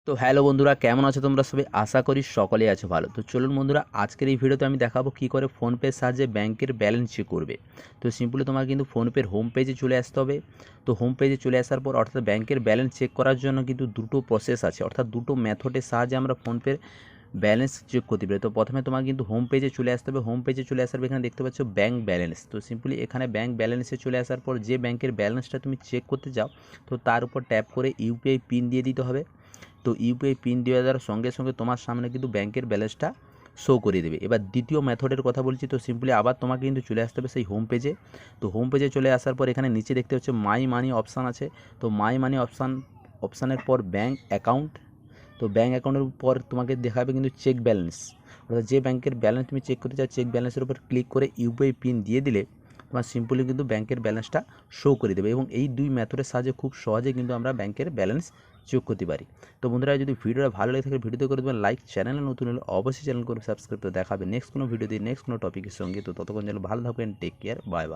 তো হ্যালো বন্ধুরা, কেমন আছো তোমরা সবাই? আশা করি সকলেই আছো ভালো। তো চলুন বন্ধুরা, আজকের এই ভিডিওতে আমি দেখাবো কী করে ফোনপের সাহায্যে ব্যাংকের ব্যালেন্স চেক করবে। তো সিম্পলি তোমার কিন্তু ফোনপের হোম পেজে চলে আসতে হবে। তো হোম পেজে চলে আসার পর অর্থাৎ ব্যাংকের ব্যালেন্স চেক করার জন্য কিন্তু দুটো প্রসেস আছে, অর্থাৎ দুটো মেথডের সাহায্যে আমরা ফোনপের ব্যালেন্স চেক করতে পারি। তো প্রথমে তোমার কিন্তু হোম পেজে চলে আসতে হবে। হোম পেজে চলে আসার পর এখানে দেখতে পাচ্ছ ব্যাংক ব্যালেন্স। তো সিম্পলি এখানে ব্যাংক ব্যালেন্সে চলে আসার পর যে ব্যাংকের ব্যালেন্সটা তুমি চেক করতে চাও, তো তার উপর ট্যাপ করে ইউপিআই পিন দিয়ে দিতে হবে। তো ইউপিআই পিন দেওয়া দেওয়ার সঙ্গে সঙ্গে তোমার সামনে কিন্তু ব্যাংকের ব্যালেন্সটা শো করে দেবে। এবার দ্বিতীয় মেথডের কথা বলছি। তো সিম্পলি আবার তোমাকে কিন্তু চলে আসতে হবে সেই হোম পেজে। তো হোম পেজে চলে আসার পর এখানে নিচে দেখতে হচ্ছে মাই মানি অপশান আছে। তো মাই মানি অপশানের পর ব্যাংক অ্যাকাউন্ট। তো ব্যাঙ্ক অ্যাকাউন্টের পর তোমাকে দেখাবে কিন্তু চেক ব্যালেন্স, অর্থাৎ যে ব্যাংকের ব্যালেন্স তুমি চেক করতে চাও চেক ব্যালেন্সের উপর ক্লিক করে ইউপিআই পিন দিয়ে দিলে তোমার সিম্পলি কিন্তু ব্যাংকের ব্যালেন্সটা শো করে দেবে। এবং এই দুই মেথডের সাহায্যে খুব সহজে কিন্তু আমরা ব্যাংকের ব্যালেন্স চেক করতে পারি। তো বন্ধুরা, যদি ভিডিওটা ভালো লেগে থাকে ভিডিওতে করে দেবেন লাইক, চ্যানেলে নতুন হলে অবশ্যই চ্যানেল করে সাবস্ক্রাইব করে দেখাবে নেক্সট কোনো ভিডিও দিয়ে নেক্সট কোনো টপিকের সঙ্গে। তো ততক্ষণ যেন ভালো থাকবেন, টেক কেয়ার, বাই বাই।